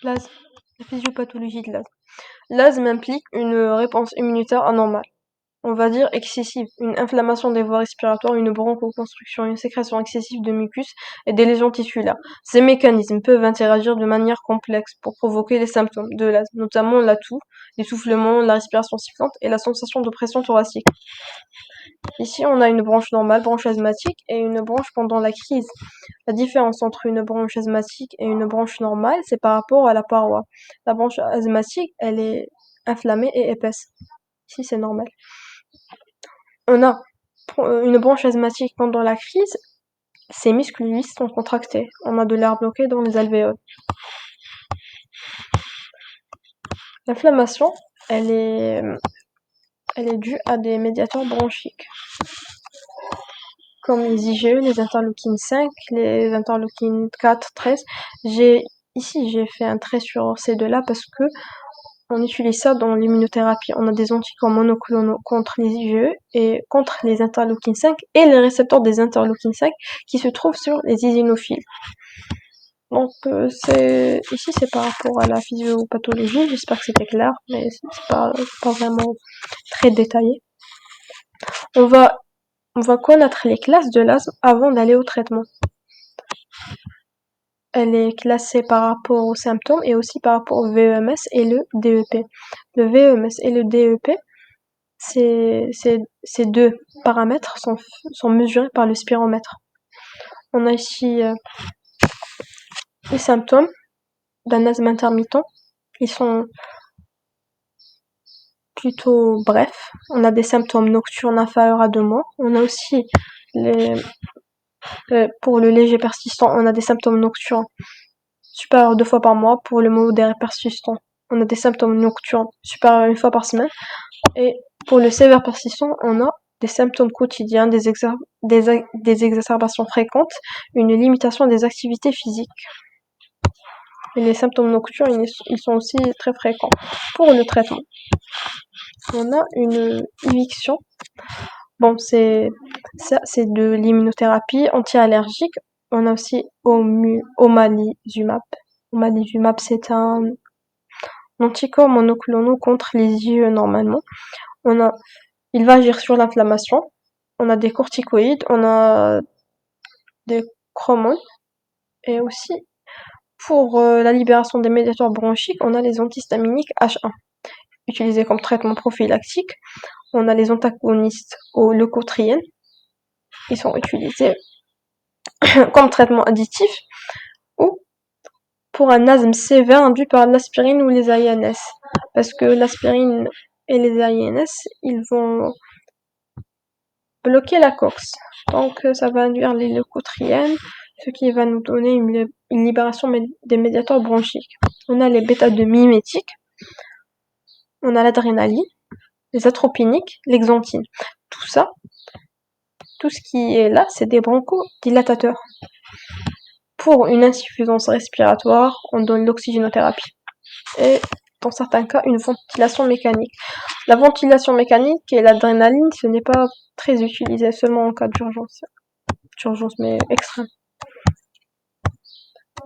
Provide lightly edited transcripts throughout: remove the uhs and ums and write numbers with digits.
L'asthme, la physiopathologie de l'asthme. L'asthme implique une réponse immunitaire anormale, on va dire excessive, une inflammation des voies respiratoires, une bronchoconstriction, une sécrétion excessive de mucus et des lésions tissulaires. Ces mécanismes peuvent interagir de manière complexe pour provoquer les symptômes de l'asthme, notamment la toux, l'essoufflement, la respiration sifflante et la sensation de pression thoracique. Ici, on a une branche normale, branche asthmatique, et une branche pendant la crise. La différence entre une branche asthmatique et une branche normale, c'est par rapport à la paroi. La branche asthmatique, elle est inflammée et épaisse. Ici, c'est normal. On a une branche asthmatique pendant la crise, ses muscles lisses sont contractés. On a de l'air bloqué dans les alvéoles. L'inflammation, elle est due à des médiateurs bronchiques, comme les IgE, les interleukines 5, les interleukines 4, 13. Ici, j'ai fait un trait sur ces deux-là parce que on utilise ça dans l'immunothérapie. On a des anticorps monoclonaux contre les IgE et contre les interleukines 5 et les récepteurs des interleukines 5 qui se trouvent sur les eosinophiles. Donc ici c'est par rapport à la physiopathologie, j'espère que c'était clair, mais c'est pas vraiment très détaillé. On va connaître les classes de l'asthme avant d'aller au traitement. Elle est classée par rapport aux symptômes et aussi par rapport au VEMS et le DEP. Le VEMS et le DEP, ces deux paramètres sont mesurés par le spiromètre. On a ici les symptômes d'un asthme intermittent. Ils sont plutôt brefs. On a des symptômes nocturnes inférieurs à 2 mois. On a aussi pour le léger persistant, on a des symptômes nocturnes supérieurs à 2 fois par mois. Pour le modéré persistant, on a des symptômes nocturnes supérieurs à 1 fois par semaine. Et pour le sévère persistant, on a des symptômes quotidiens, des exacerbations fréquentes, une limitation des activités physiques. Et les symptômes nocturnes, ils sont aussi très fréquents. Pour le traitement, on a une éviction. Bon, c'est de l'immunothérapie anti-allergique. On a aussi omalizumab. Omalizumab, c'est un anticorps monoclonal contre les IgE normalement. Il va agir sur l'inflammation. On a des corticoïdes, on a des chromones et aussi pour la libération des médiateurs bronchiques, on a les antihistaminiques H1 utilisés comme traitement prophylactique. On a les antagonistes aux leucotriènes. Ils sont utilisés comme traitement additif ou pour un asthme sévère induit par l'aspirine ou les AINS. Parce que l'aspirine et les AINS, ils vont bloquer la coxe. Donc ça va induire les leucotriènes, ce qui va nous donner une libération des médiateurs bronchiques. On a les bêta-2 mimétiques, on a l'adrénaline, les atropiniques, l'exanthine. Tout ce qui est là, c'est des bronchodilatateurs. Pour une insuffisance respiratoire, on donne l'oxygénothérapie. Et dans certains cas, une ventilation mécanique. La ventilation mécanique et l'adrénaline, ce n'est pas très utilisé, seulement en cas d'urgence. D'urgence, mais extrême.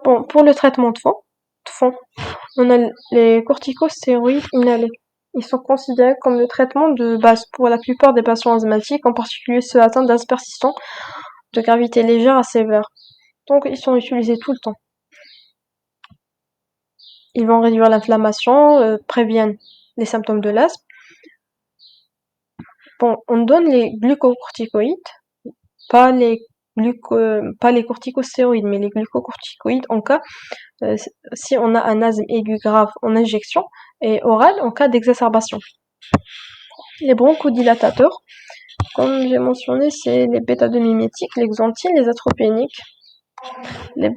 Bon, pour le traitement de fond, on a les corticostéroïdes inhalés. Ils sont considérés comme le traitement de base pour la plupart des patients asthmatiques, en particulier ceux atteints d'asthme persistant de gravité légère à sévère. Donc, ils sont utilisés tout le temps. Ils vont réduire l'inflammation, préviennent les symptômes de l'asthme. Bon, on donne les glucocorticoïdes, pas les corticostéroïdes, mais les glucocorticoïdes en cas si on a un asthme aigu grave en injection et oral en cas d'exacerbation. Les bronchodilatateurs, comme j'ai mentionné, c'est les bêta-2 mimétiques, l'exanthine, les atropiniques. Les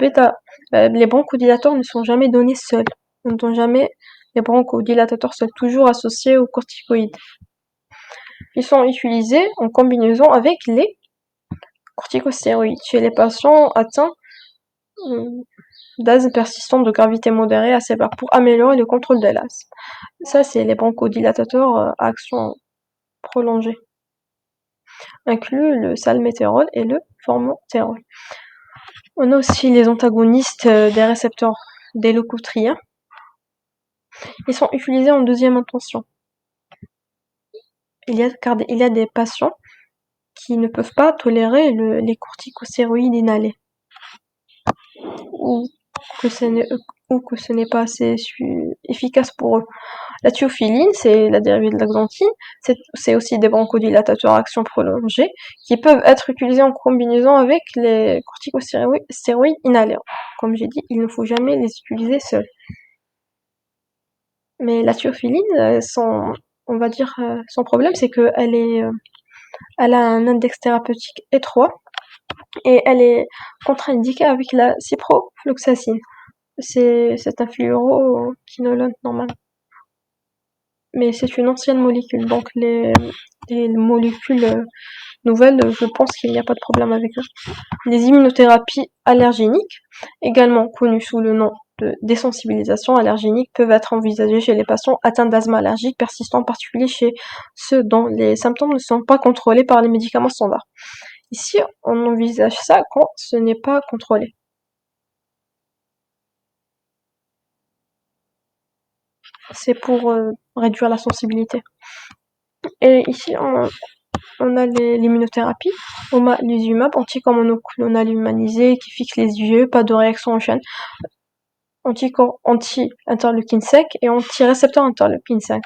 bronchodilateurs ne sont jamais donnés seuls. On ne donne jamais les bronchodilatateurs seuls, toujours associés aux corticoïdes. Ils sont utilisés en combinaison avec les corticostéroïdes chez les patients atteints d'asthme persistant de gravité modérée à sévère pour améliorer le contrôle de l'asthme. Ça, c'est les bronchodilatateurs à action prolongée. Inclut le salmétérol et le formoterol. On a aussi les antagonistes des récepteurs des leucotriens. Ils sont utilisés en deuxième intention. Car il y a des patients qui ne peuvent pas tolérer les corticostéroïdes inhalés, ou que ce n'est pas assez efficace pour eux. La thiophiline, c'est la dérivée de la xanthine, c'est aussi des bronchodilatateurs à action prolongée qui peuvent être utilisés en combinaison avec les corticostéroïdes inhalés. Comme j'ai dit, il ne faut jamais les utiliser seuls. Mais la thiophiline, son problème, c'est qu'elle elle a un index thérapeutique étroit et elle est contre-indiquée avec la ciprofloxacine. C'est un fluoroquinolone normal. Mais c'est une ancienne molécule, donc les molécules nouvelles, je pense qu'il n'y a pas de problème avec eux. Les immunothérapies allergéniques, également connues sous le nom de désensibilisation allergénique, peuvent être envisagées chez les patients atteints d'asthme allergique persistant, en particulier chez ceux dont les symptômes ne sont pas contrôlés par les médicaments standards. Ici, on envisage ça quand ce n'est pas contrôlé. C'est pour réduire la sensibilité. Et ici, on a l'immunothérapie, omalizumab, anticorps monoclonal humanisé qui fixe les yeux, pas de réaction en chaîne, anticorps anti-interleukine 5 et anti-récepteur interleukine 5.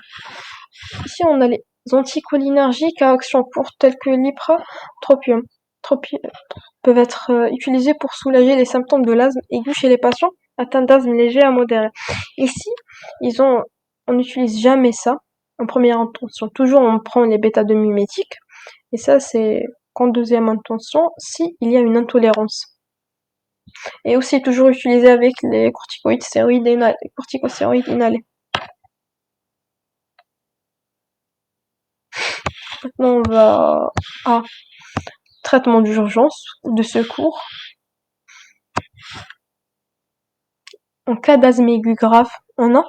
Ici, on a les anticholinergiques à action courte tels que l'ipratropium. Peuvent être utilisés pour soulager les symptômes de l'asthme aigu chez les patients atteints d'asthme léger à modéré. Ici, on n'utilise jamais ça en première intention. Toujours, on prend les bêta-2 mimétiques. Et ça, c'est qu'en deuxième intention, si il y a une intolérance. Et aussi toujours utilisé avec les corticostéroïdes inhalés. Maintenant, on va à traitement d'urgence ou de secours. En cas d'asthme aigu grave, on a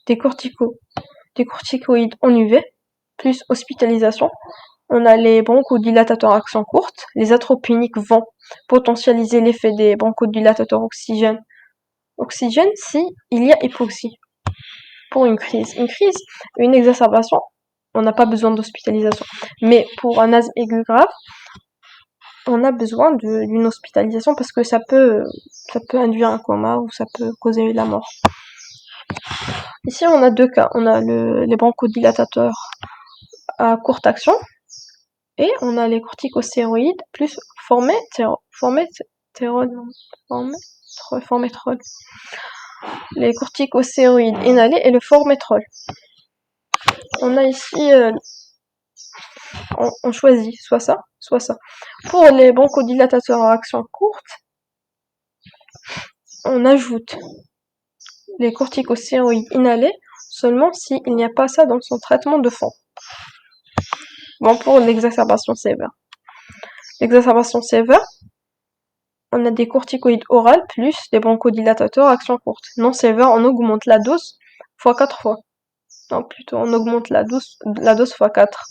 des corticoïdes en UV, plus hospitalisation. On a les bronchodilatateurs à action courte. Les atropiniques vont potentialiser l'effet des bronchodilatateurs oxygène si il y a hypoxie. Pour une crise, une exacerbation, on n'a pas besoin d'hospitalisation. Mais pour un asthme aigu grave, on a besoin d'une hospitalisation parce que ça peut induire un coma ou ça peut causer la mort. Ici, on a deux cas. On a les bronchodilatateurs à courte action et on a les corticostéroïdes plus formoterol. Les corticostéroïdes inhalés et le formoterol. On a ici, on choisit soit ça, soit ça. Pour les bronchodilatateurs à action courte, on ajoute les corticostéroïdes inhalés seulement s'il n'y a pas ça dans son traitement de fond. Bon, pour l'exacerbation sévère. L'exacerbation sévère, on a des corticoïdes orales plus des bronchodilatateurs à action courte. Non sévère, on augmente la dose fois 4 fois. Non, plutôt, on augmente la dose fois 4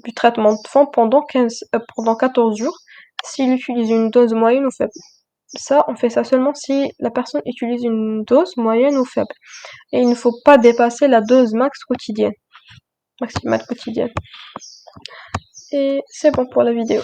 du traitement de fond pendant 14 jours s'il utilise une dose moyenne ou faible. Ça, on fait ça seulement si la personne utilise une dose moyenne ou faible. Et il ne faut pas dépasser la dose maximale quotidienne. Et c'est bon pour la vidéo.